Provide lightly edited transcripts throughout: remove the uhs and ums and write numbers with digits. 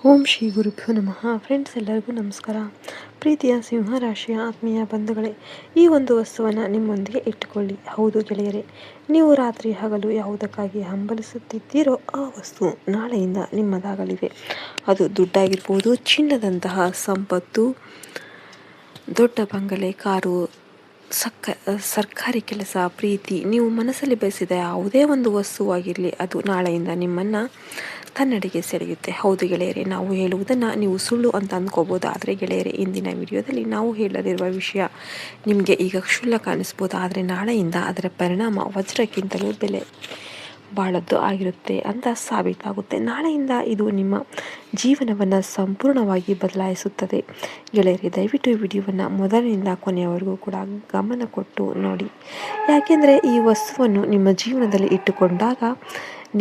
ಓಂ ಶ್ರೀ ಗುರುಭ್ಯೋ ನಮಃ. ಫ್ರೆಂಡ್ಸ್, ಎಲ್ಲರಿಗೂ ನಮಸ್ಕಾರ. ಪ್ರೀತಿಯ ಸಿಂಹರಾಶಿಯ ಆತ್ಮೀಯ ಬಂಧುಗಳೇ, ಈ ಒಂದು ವಸ್ತುವನ್ನು ನಿಮ್ಮೊಂದಿಗೆ ಇಟ್ಟುಕೊಳ್ಳಿ. ಹೌದು ಗೆಳೆಯರೇ, ನೀವು ರಾತ್ರಿ ಹಗಲು ಯಾವುದಕ್ಕಾಗಿ ಹಂಬಲಿಸುತ್ತಿದ್ದೀರೋ ಆ ವಸ್ತು ನಾಳೆಯಿಂದ ನಿಮ್ಮದಾಗಲಿದೆ. ಅದು ದುಡ್ಡಾಗಿರ್ಬೋದು, ಚಿನ್ನದಂತಹ ಸಂಪತ್ತು, ದೊಡ್ಡ ಬಂಗಲೆ, ಕಾರು, ಸರ್ಕಾರಿ ಕೆಲಸ, ಪ್ರೀತಿ, ನೀವು ಮನಸ್ಸಲ್ಲಿ ಬಯಸಿದ ಯಾವುದೇ ಒಂದು ವಸ್ತುವಾಗಿರಲಿ, ಅದು ನಾಳೆಯಿಂದ ನಿಮ್ಮನ್ನು ತನ್ನಡೆಗೆ ಸೆಳೆಯುತ್ತೆ. ಹೌದು ಗೆಳೆಯರೆ, ನಾವು ಹೇಳುವುದನ್ನು ನೀವು ಸುಳ್ಳು ಅಂತ ಅಂದ್ಕೋಬೋದು. ಆದರೆ ಗೆಳೆಯರೆ, ಇಂದಿನ ವಿಡಿಯೋದಲ್ಲಿ ನಾವು ಹೇಳಲಿರುವ ವಿಷಯ ನಿಮಗೆ ಈಗ ಕ್ಷುಲ್ಲಕ ಅನ್ನಿಸ್ಬೋದು. ಆದರೆ ನಾಳೆಯಿಂದ ಅದರ ಪರಿಣಾಮ ವಜ್ರಕ್ಕಿಂತಲೂ ಬೆಲೆ ಬಾಳದ್ದು ಆಗಿರುತ್ತೆ ಅಂತ ಸಾಬೀತಾಗುತ್ತೆ. ನಾಳೆಯಿಂದ ಇದು ನಿಮ್ಮ ಜೀವನವನ್ನು ಸಂಪೂರ್ಣವಾಗಿ ಬದಲಾಯಿಸುತ್ತದೆ. ಗೆಳೆಯರೆ, ದಯವಿಟ್ಟು ಈ ವಿಡಿಯೋವನ್ನು ಮೊದಲಿನಿಂದ ಕೊನೆಯವರೆಗೂ ಕೂಡ ಗಮನ ಕೊಟ್ಟು ನೋಡಿ. ಯಾಕೆಂದರೆ ಈ ವಸ್ತುವನ್ನು ನಿಮ್ಮ ಜೀವನದಲ್ಲಿ ಇಟ್ಟುಕೊಂಡಾಗ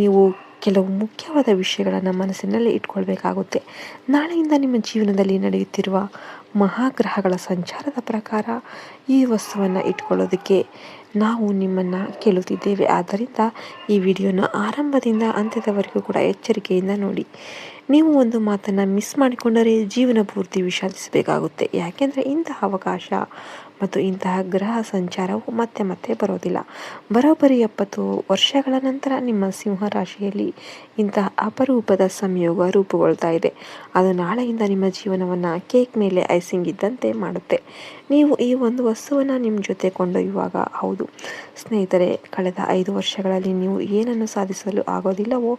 ನೀವು ಕೆಲವು ಮುಖ್ಯವಾದ ವಿಷಯಗಳನ್ನು ಮನಸ್ಸಿನಲ್ಲಿ ಇಟ್ಕೊಳ್ಬೇಕಾಗುತ್ತೆ. ನಾಳೆಯಿಂದ ನಿಮ್ಮ ಜೀವನದಲ್ಲಿ ನಡೆಯುತ್ತಿರುವ ಮಹಾಗ್ರಹಗಳ ಸಂಚಾರದ ಪ್ರಕಾರ ಈ ವಸ್ತುವನ್ನು ಇಟ್ಕೊಳ್ಳೋದಕ್ಕೆ ನಾವು ನಿಮ್ಮನ್ನು ಕೇಳುತ್ತಿದ್ದೇವೆ. ಆದ್ದರಿಂದ ಈ ವಿಡಿಯೋನ ಆರಂಭದಿಂದ ಅಂತ್ಯದವರೆಗೂ ಕೂಡ ಎಚ್ಚರಿಕೆಯಿಂದ ನೋಡಿ. ನೀವು ಒಂದು ಮಾತನ್ನು ಮಿಸ್ ಮಾಡಿಕೊಂಡರೆ ಜೀವನ ಪೂರ್ತಿ ವಿಷಾದಿಸಬೇಕಾಗುತ್ತೆ. ಯಾಕೆಂದರೆ ಇಂತಹ ಅವಕಾಶ ಮತ್ತು ಇಂತಹ ಗ್ರಹ ಸಂಚಾರವು ಮತ್ತೆ ಮತ್ತೆ ಬರೋದಿಲ್ಲ. ಬರೋಬ್ಬರಿ 70 ವರ್ಷಗಳ ನಂತರ ನಿಮ್ಮ ಸಿಂಹರಾಶಿಯಲ್ಲಿ ಇಂತಹ ಅಪರೂಪದ ಸಂಯೋಗ ರೂಪುಗೊಳ್ತಾ ಇದೆ. ಅದು ನಾಳೆಯಿಂದ ನಿಮ್ಮ ಜೀವನವನ್ನು ಕೇಕ್ ಮೇಲೆ ಐಸಿಂಗ್ ಇದ್ದಂತೆ ಮಾಡುತ್ತೆ. ನೀವು ಈ ಒಂದು ವಸ್ತುವನ್ನು ನಿಮ್ಮ ಜೊತೆ ಕೊಂಡೊಯ್ಯುವಾಗ, ಹೌದು ಸ್ನೇಹಿತರೆ, ಕಳೆದ 5 ವರ್ಷಗಳಲ್ಲಿ ನೀವು ಏನನ್ನು ಸಾಧಿಸಲು ಆಗೋದಿಲ್ಲವೋ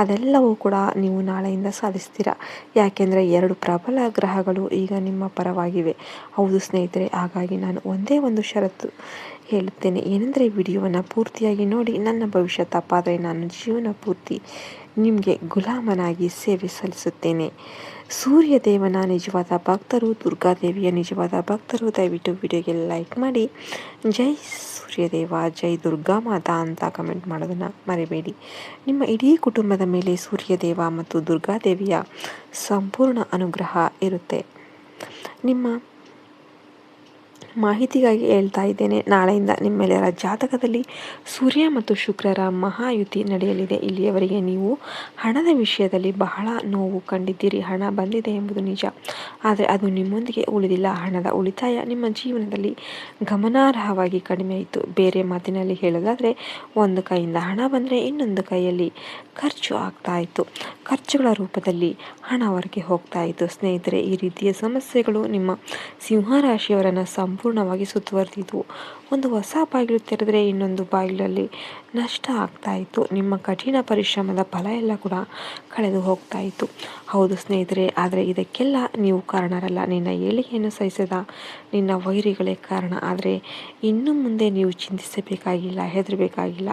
ಅದೆಲ್ಲವೂ ಕೂಡ ನೀವು ನಾಳೆಯಿಂದ ಸಾಧಿಸ್ತೀರಾ. ಯಾಕೆಂದರೆ 2 ಪ್ರಬಲ ಗ್ರಹಗಳು ಈಗ ನಿಮ್ಮ ಪರವಾಗಿವೆ. ಹೌದು ಸ್ನೇಹಿತರೆ, ಹಾಗಾಗಿ ನಾನು ಒಂದೇ ಒಂದು ಷರತ್ತು ಹೇಳುತ್ತೇನೆ. ಏನೆಂದರೆ, ವಿಡಿಯೋವನ್ನು ಪೂರ್ತಿಯಾಗಿ ನೋಡಿ. ನನ್ನ ಭವಿಷ್ಯ ತಪ್ಪಾದರೆ ನಾನು ಜೀವನ ಪೂರ್ತಿ ನಿಮಗೆ ಗುಲಾಮನಾಗಿ ಸೇವೆ ಸಲ್ಲಿಸುತ್ತೇನೆ. ಸೂರ್ಯದೇವನ ನಿಜವಾದ ಭಕ್ತರು, ದುರ್ಗಾದೇವಿಯ ನಿಜವಾದ ಭಕ್ತರು ದಯವಿಟ್ಟು ವಿಡಿಯೋಗೆ ಲೈಕ್ ಮಾಡಿ. ಜೈ ಸೂರ್ಯದೇವ, ಜೈ ದುರ್ಗಾ ಮಾತಾ ಅಂತ ಕಮೆಂಟ್ ಮಾಡೋದನ್ನು ಮರಿಬೇಡಿ. ನಿಮ್ಮ ಇಡೀ ಕುಟುಂಬದ ಮೇಲೆ ಸೂರ್ಯದೇವ ಮತ್ತು ದುರ್ಗಾದೇವಿಯ ಸಂಪೂರ್ಣ ಅನುಗ್ರಹ ಇರುತ್ತೆ. ನಿಮ್ಮ ಮಾಹಿತಿಗಾಗಿ ಹೇಳ್ತಾ ಇದ್ದೇನೆ, ನಾಳೆಯಿಂದ ನಿಮ್ಮೆಲ್ಲರ ಜಾತಕದಲ್ಲಿ ಸೂರ್ಯ ಮತ್ತು ಶುಕ್ರರ ಮಹಾಯುತಿ ನಡೆಯಲಿದೆ. ಇಲ್ಲಿಯವರೆಗೆ ನೀವು ಹಣದ ವಿಷಯದಲ್ಲಿ ಬಹಳ ನೋವು ಕಂಡಿದ್ದೀರಿ. ಹಣ ಬಂದಿದೆ ಎಂಬುದು ನಿಜ, ಆದರೆ ಅದು ನಿಮ್ಮೊಂದಿಗೆ ಉಳಿದಿಲ್ಲ. ಹಣದ ಉಳಿತಾಯ ನಿಮ್ಮ ಜೀವನದಲ್ಲಿ ಗಮನಾರ್ಹವಾಗಿ ಕಡಿಮೆ ಆಯಿತು. ಬೇರೆ ಮಾತಿನಲ್ಲಿ ಹೇಳೋದಾದರೆ, ಒಂದು ಕೈಯಿಂದ ಹಣ ಬಂದರೆ ಇನ್ನೊಂದು ಕೈಯಲ್ಲಿ ಖರ್ಚು ಆಗ್ತಾ ಇತ್ತು. ಖರ್ಚುಗಳ ರೂಪದಲ್ಲಿ ಹಣ ಹೊರಗೆ ಹೋಗ್ತಾ ಇತ್ತು. ಸ್ನೇಹಿತರೆ, ಈ ರೀತಿಯ ಸಮಸ್ಯೆಗಳು ನಿಮ್ಮ ಸಿಂಹರಾಶಿಯವರನ್ನು ಸಂಪೂರ್ಣವಾಗಿ ಸುತ್ತುವರೆದಿದ್ವು. ಒಂದು ಹೊಸ ಬಾಗಿಲು ತೆರೆದರೆ ಇನ್ನೊಂದು ಬಾಗಿಲಲ್ಲಿ ನಷ್ಟ ಆಗ್ತಾ ಇತ್ತು. ನಿಮ್ಮ ಕಠಿಣ ಪರಿಶ್ರಮದ ಫಲ ಎಲ್ಲ ಕೂಡ ಕಳೆದು ಹೋಗ್ತಾ ಇತ್ತು. ಹೌದು ಸ್ನೇಹಿತರೆ, ಆದರೆ ಇದಕ್ಕೆಲ್ಲ ನೀವು ಕಾರಣರಲ್ಲ. ನಿನ್ನ ಏಳಿಗೆಯನ್ನು ಸಹಿಸದ ನಿನ್ನ ವೈರಿಗಳೇ ಕಾರಣ. ಆದರೆ ಇನ್ನು ಮುಂದೆ ನೀವು ಚಿಂತಿಸಬೇಕಾಗಿಲ್ಲ, ಹೆದರಬೇಕಾಗಿಲ್ಲ.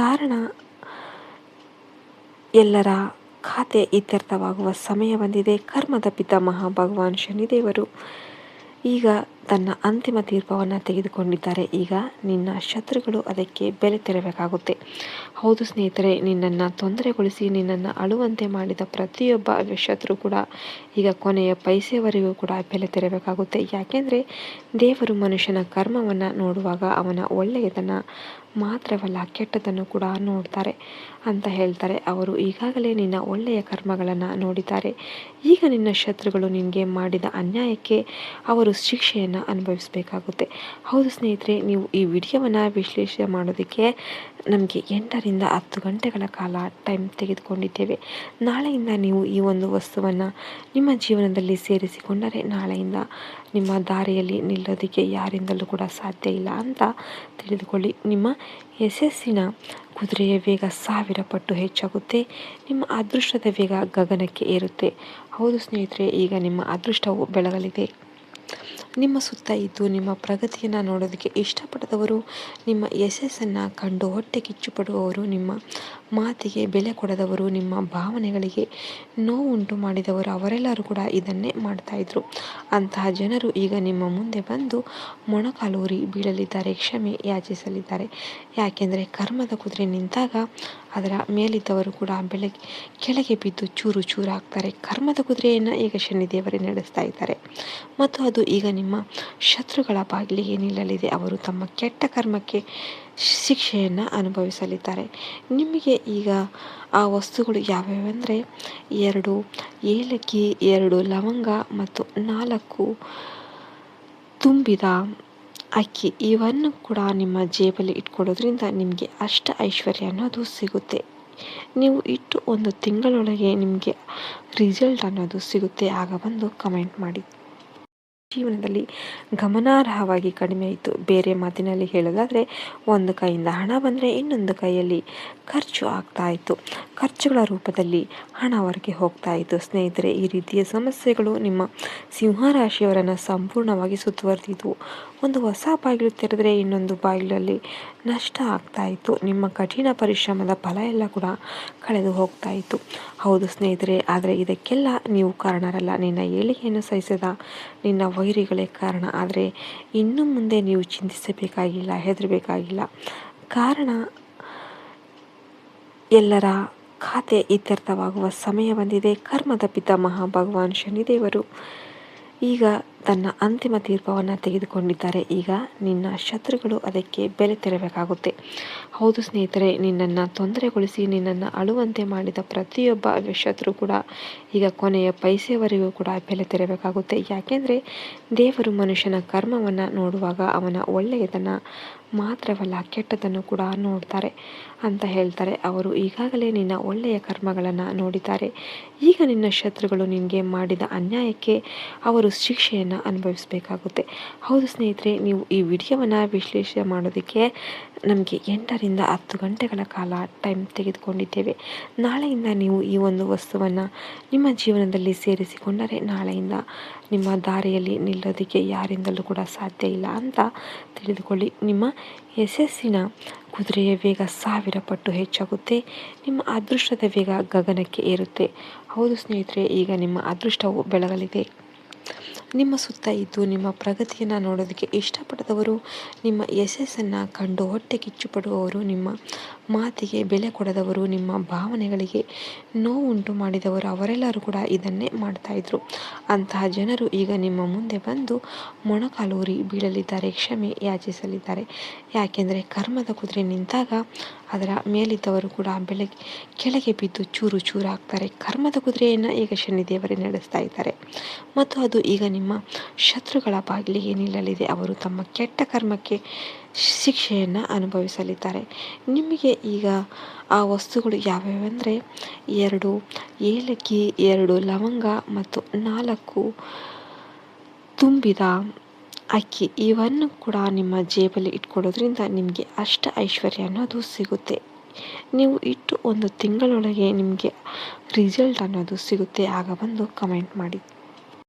ಕಾರಣ, ಎಲ್ಲರ ಖಾತೆ ಇತ್ಯರ್ಥವಾಗುವ ಸಮಯ ಬಂದಿದೆ. ಕರ್ಮದ ಪಿತಾಮಹ ಭಗವಾನ್ ಶನಿದೇವರು ಈಗ ತನ್ನ ಅಂತಿಮ ತೀರ್ಪವನ್ನು ತೆಗೆದುಕೊಂಡಿದ್ದಾರೆ. ಈಗ ನಿನ್ನ ಶತ್ರುಗಳು ಅದಕ್ಕೆ ಬೆಲೆ ತೆರಬೇಕಾಗುತ್ತೆ. ಹೌದು ಸ್ನೇಹಿತರೆ, ನಿನ್ನನ್ನು ತೊಂದರೆಗೊಳಿಸಿ ನಿನ್ನನ್ನು ಅಳುವಂತೆ ಮಾಡಿದ ಪ್ರತಿಯೊಬ್ಬ ಶತ್ರು ಕೂಡ ಈಗ ಕೊನೆಯ ಪೈಸೆಯವರೆಗೂ ಕೂಡ ಬೆಲೆ ತೆರಬೇಕಾಗುತ್ತೆ. ಯಾಕೆಂದರೆ ದೇವರು ಮನುಷ್ಯನ ಕರ್ಮವನ್ನು ನೋಡುವಾಗ ಅವನ ಒಳ್ಳೆಯದನ್ನು ಮಾತ್ರವಲ್ಲ ಕೆಟ್ಟದನ್ನು ಕೂಡ ನೋಡ್ತಾರೆ ಅಂತ ಹೇಳ್ತಾರೆ. ಅವರು ಈಗಾಗಲೇ ನಿನ್ನ ಒಳ್ಳೆಯ ಕರ್ಮಗಳನ್ನು ನೋಡಿದ್ದಾರೆ. ಈಗ ನಿನ್ನ ಶತ್ರುಗಳು ನಿನಗೆ ಮಾಡಿದ ಅನ್ಯಾಯಕ್ಕೆ ಅವರು ಶಿಕ್ಷೆಯನ್ನು ಅನುಭವಿಸಬೇಕಾಗುತ್ತೆ. ಹೌದು ಸ್ನೇಹಿತರೆ, ನೀವು ಈ ವಿಡಿಯೋವನ್ನು ವಿಶ್ಲೇಷಣೆ ಮಾಡೋದಕ್ಕೆ ನಮಗೆ 8ರಿಂದ 10 ಗಂಟೆಗಳ ಕಾಲ ಟೈಮ್ ತೆಗೆದುಕೊಂಡಿದ್ದೇವೆ. ನಾಳೆಯಿಂದ ನೀವು ಈ ಒಂದು ವಸ್ತುವನ್ನು ನಿಮ್ಮ ಜೀವನದಲ್ಲಿ ಸೇರಿಸಿಕೊಂಡರೆ ನಾಳೆಯಿಂದ ನಿಮ್ಮ ದಾರಿಯಲ್ಲಿ ನಿಲ್ಲೋದಕ್ಕೆ ಯಾರಿಂದಲೂ ಕೂಡ ಸಾಧ್ಯ ಇಲ್ಲ ಅಂತ ತಿಳಿದುಕೊಳ್ಳಿ. ನಿಮ್ಮ ಯಶಸ್ಸಿನ ಕುದುರೆಯ ವೇಗ 1000 ಪಟ್ಟು ಹೆಚ್ಚಾಗುತ್ತೆ. ನಿಮ್ಮ ಅದೃಷ್ಟದ ವೇಗ ಗಗನಕ್ಕೆ ಏರುತ್ತೆ. ಹೌದು ಸ್ನೇಹಿತರೆ, ಈಗ ನಿಮ್ಮ ಅದೃಷ್ಟವು ಬೆಳಗಲಿದೆ. ನಿಮ್ಮ ಸುತ್ತ ಇದ್ದು ನಿಮ್ಮ ಪ್ರಗತಿಯನ್ನು ನೋಡೋದಕ್ಕೆ ಇಷ್ಟಪಡದವರು, ನಿಮ್ಮ ಯಶಸ್ಸನ್ನು ಕಂಡು ಹೊಟ್ಟೆ ಕಿಚ್ಚು ಪಡುವವರು, ನಿಮ್ಮ ಮಾತಿಗೆ ಬೆಲೆ ಕೊಡದವರು, ನಿಮ್ಮ ಭಾವನೆಗಳಿಗೆ ನೋವುಂಟು ಮಾಡಿದವರು, ಅವರೆಲ್ಲರೂ ಕೂಡ ಇದನ್ನೇ ಮಾಡ್ತಾಯಿದ್ರು. ಅಂತಹ ಜನರು ಈಗ ನಿಮ್ಮ ಮುಂದೆ ಬಂದು ಮೊಣಕಾಲೂರಿ ಬೀಳಲಿದ್ದಾರೆ, ಕ್ಷಮೆ ಯಾಚಿಸಲಿದ್ದಾರೆ. ಯಾಕೆಂದರೆ ಕರ್ಮದ ಕುದುರೆ ನಿಂತಾಗ ಅದರ ಮೇಲಿದ್ದವರು ಕೂಡ ಕೆಳಗೆ ಬಿದ್ದು ಚೂರು ಚೂರಾಗ್ತಾರೆ. ಕರ್ಮದ ಕುದುರೆಯನ್ನು ಈಗ ಶನಿದೇವರೇ ನಡೆಸ್ತಾ ಇದ್ದಾರೆ ಮತ್ತು ಅದು ಈಗ ನಿಮ್ಮ ಶತ್ರುಗಳ ಬಾಗಿಲಿಗೆ ನಿಲ್ಲಲಿದೆ. ಅವರು ತಮ್ಮ ಕೆಟ್ಟ ಕರ್ಮಕ್ಕೆ ಶಿಕ್ಷೆಯನ್ನು ಅನುಭವಿಸಲಿದ್ದಾರೆ. ನಿಮಗೆ ಈಗ ಆ ವಸ್ತುಗಳು ಯಾವ್ಯಾವೆಂದರೆ 2 ಏಲಕ್ಕಿ, 2 ಲವಂಗ ಮತ್ತು 4 ತುಂಬಿದ ಅಕ್ಕಿ ಇವನ್ನು ಕೂಡ ನಿಮ್ಮ ಜೇಬಲ್ಲಿ ಇಟ್ಕೊಳ್ಳೋದ್ರಿಂದ ನಿಮಗೆ ಐಶ್ವರ್ಯ ಅನ್ನೋದು ಸಿಗುತ್ತೆ. ನೀವು ಇಟ್ಟು 1 ತಿಂಗಳೊಳಗೆ ನಿಮಗೆ ರಿಸಲ್ಟ್ ಅನ್ನೋದು ಸಿಗುತ್ತೆ. ಆಗ ಬಂದು ಕಮೆಂಟ್ ಮಾಡಿ. ಜೀವನದಲ್ಲಿ ಗಮನಾರ್ಹವಾಗಿ ಕಡಿಮೆ ಆಯಿತು. ಬೇರೆ ಮಾತಿನಲ್ಲಿ ಹೇಳೋದಾದರೆ, ಒಂದು ಕೈಯಿಂದ ಹಣ ಬಂದರೆ ಇನ್ನೊಂದು ಕೈಯಲ್ಲಿ ಖರ್ಚು ಆಗ್ತಾ ಇತ್ತು. ಖರ್ಚುಗಳ ರೂಪದಲ್ಲಿ ಹಣ ಹೊರಗೆ ಹೋಗ್ತಾ ಇತ್ತು. ಸ್ನೇಹಿತರೆ, ಈ ರೀತಿಯ ಸಮಸ್ಯೆಗಳು ನಿಮ್ಮ ಸಿಂಹರಾಶಿಯವರನ್ನು ಸಂಪೂರ್ಣವಾಗಿ ಸುತ್ತುವರೆದಿದ್ವು. ಒಂದು ಹೊಸ ಬಾಗಿಲು ತೆರೆದರೆ ಇನ್ನೊಂದು ಬಾಗಿಲಲ್ಲಿ ನಷ್ಟ ಆಗ್ತಾ ಇತ್ತು. ನಿಮ್ಮ ಕಠಿಣ ಪರಿಶ್ರಮದ ಫಲ ಎಲ್ಲ ಕೂಡ ಕಳೆದು ಹೋಗ್ತಾ ಇತ್ತು. ಹೌದು ಸ್ನೇಹಿತರೆ, ಆದರೆ ಇದಕ್ಕೆಲ್ಲ ನೀವು ಕಾರಣರಲ್ಲ. ನಿನ್ನ ಏಳಿಗೆಯನ್ನು ಸಹಿಸದ ನಿನ್ನ ವೈರಿಗಳೇ ಕಾರಣ. ಆದರೆ ಇನ್ನು ಮುಂದೆ ನೀವು ಚಿಂತಿಸಬೇಕಾಗಿಲ್ಲ, ಹೆದರಬೇಕಾಗಿಲ್ಲ. ಕಾರಣ ಎಲ್ಲರ ಖಾತೆ ಇತ್ಯರ್ಥವಾಗುವ ಸಮಯ ಬಂದಿದೆ. ಕರ್ಮದ ಪಿತಾಮಹ ಭಗವಾನ್ ಶನಿದೇವರು ಈಗ ತನ್ನ ಅಂತಿಮ ತೀರ್ಪವನ್ನು ತೆಗೆದುಕೊಂಡಿದ್ದಾರೆ. ಈಗ ನಿನ್ನ ಶತ್ರುಗಳು ಅದಕ್ಕೆ ಬೆಲೆ ತೆರಬೇಕಾಗುತ್ತೆ. ಹೌದು ಸ್ನೇಹಿತರೆ, ನಿನ್ನನ್ನು ತೊಂದರೆಗೊಳಿಸಿ ನಿನ್ನನ್ನು ಅಳುವಂತೆ ಮಾಡಿದ ಪ್ರತಿಯೊಬ್ಬ ಶತ್ರು ಕೂಡ ಈಗ ಕೊನೆಯ ಪೈಸೆವರೆಗೂ ಕೂಡ ಬೆಲೆ ತೆರಬೇಕಾಗುತ್ತೆ. ಯಾಕೆಂದರೆ ದೇವರು ಮನುಷ್ಯನ ಕರ್ಮವನ್ನು ನೋಡುವಾಗ ಅವನ ಒಳ್ಳೆಯದನ್ನ ಮಾತ್ರವಲ್ಲ ಕೆಟ್ಟದನ್ನು ಕೂಡ ನೋಡ್ತಾರೆ ಅಂತ ಹೇಳ್ತಾರೆ. ಅವರು ಈಗಾಗಲೇ ನಿನ್ನ ಒಳ್ಳೆಯ ಕರ್ಮಗಳನ್ನು ನೋಡಿದ್ದಾರೆ. ಈಗ ನಿನ್ನ ಶತ್ರುಗಳು ನಿನಗೆ ಮಾಡಿದ ಅನ್ಯಾಯಕ್ಕೆ ಅವರು ಶಿಕ್ಷೆಯನ್ನು ಅನುಭವಿಸಬೇಕಾಗುತ್ತೆ. ಹೌದು ಸ್ನೇಹಿತರೆ, ನೀವು ಈ ವಿಡಿಯೋವನ್ನು ವಿಶ್ಲೇಷಣೆ ಮಾಡೋದಕ್ಕೆ ನಮಗೆ 8ರಿಂದ 10 ಗಂಟೆಗಳ ಕಾಲ ಟೈಮ್ ತೆಗೆದುಕೊಂಡಿದ್ದೇವೆ. ನಾಳೆಯಿಂದ ನೀವು ಈ ಒಂದು ವಸ್ತುವನ್ನು ನಿಮ್ಮ ಜೀವನದಲ್ಲಿ ಸೇರಿಸಿಕೊಂಡರೆ ನಾಳೆಯಿಂದ ನಿಮ್ಮ ದಾರಿಯಲ್ಲಿ ನಿಲ್ಲೋದಕ್ಕೆ ಯಾರಿಂದಲೂ ಕೂಡ ಸಾಧ್ಯ ಇಲ್ಲ ಅಂತ ತಿಳಿದುಕೊಳ್ಳಿ. ನಿಮ್ಮ ಯಶಸ್ಸಿನ ಕುದುರೆಯ ವೇಗ 1000 ಪಟ್ಟು ಹೆಚ್ಚಾಗುತ್ತೆ. ನಿಮ್ಮ ಅದೃಷ್ಟದ ವೇಗ ಗಗನಕ್ಕೆ ಏರುತ್ತೆ. ಹೌದು ಸ್ನೇಹಿತರೆ, ಈಗ ನಿಮ್ಮ ಅದೃಷ್ಟವು ಬೆಳಗಲಿದೆ. ನಿಮ್ಮ ಸುತ್ತ ಇದ್ದು ನಿಮ್ಮ ಪ್ರಗತಿಯನ್ನು ನೋಡೋದಕ್ಕೆ ಇಷ್ಟಪಡದವರು, ನಿಮ್ಮ ಯಶಸ್ಸನ್ನು ಕಂಡು ಹೊಟ್ಟೆ ಕಿಚ್ಚು ಪಡುವವರು, ನಿಮ್ಮ ಮಾತಿಗೆ ಬೆಲೆ ಕೊಡದವರು, ನಿಮ್ಮ ಭಾವನೆಗಳಿಗೆ ನೋವುಂಟು ಮಾಡಿದವರು, ಅವರೆಲ್ಲರೂ ಕೂಡ ಇದನ್ನೇ ಮಾಡ್ತಾಯಿದ್ರು. ಅಂತಹ ಜನರು ಈಗ ನಿಮ್ಮ ಮುಂದೆ ಬಂದು ಮೊಣಕಾಲೂರಿ ಬೀಳಲಿದ್ದಾರೆ, ಕ್ಷಮೆ ಯಾಚಿಸಲಿದ್ದಾರೆ. ಯಾಕೆಂದರೆ ಕರ್ಮದ ಕುದುರೆ ನಿಂತಾಗ ಅದರ ಮೇಲಿದ್ದವರು ಕೂಡ ಕೆಳಗೆ ಬಿದ್ದು ಚೂರು ಚೂರಾಗ್ತಾರೆ. ಕರ್ಮದ ಕುದುರೆಯನ್ನು ಈಗ ಶನಿದೇವರೇ ನಡೆಸ್ತಾ ಇದ್ದಾರೆ ಮತ್ತು ಅದು ಈಗ ನಿಮ್ಮ ಶತ್ರುಗಳ ಬಾಗಿಲಿಗೆ ನಿಲ್ಲಲಿದೆ. ಅವರು ತಮ್ಮ ಕೆಟ್ಟ ಕರ್ಮಕ್ಕೆ ಶಿಕ್ಷೆಯನ್ನು ಅನುಭವಿಸಲಿದ್ದಾರೆ. ನಿಮಗೆ ಈಗ ಆ ವಸ್ತುಗಳು ಯಾವ್ಯಾವೆಂದರೆ 2 ಏಲಕ್ಕಿ, 2 ಲವಂಗ ಮತ್ತು 4 ತುಂಬಿದ ಅಕ್ಕಿ ಇವನ್ನು ಕೂಡ ನಿಮ್ಮ ಜೇಬಲ್ಲಿ ಇಟ್ಕೊಳ್ಳೋದ್ರಿಂದ ನಿಮಗೆ ಐಶ್ವರ್ಯ ಅನ್ನೋದು ಸಿಗುತ್ತೆ. ನೀವು ಇಟ್ಟು 1 ತಿಂಗಳೊಳಗೆ ನಿಮಗೆ ರಿಸಲ್ಟ್ ಅನ್ನೋದು ಸಿಗುತ್ತೆ. ಆಗ ಬಂದು ಕಮೆಂಟ್ ಮಾಡಿ.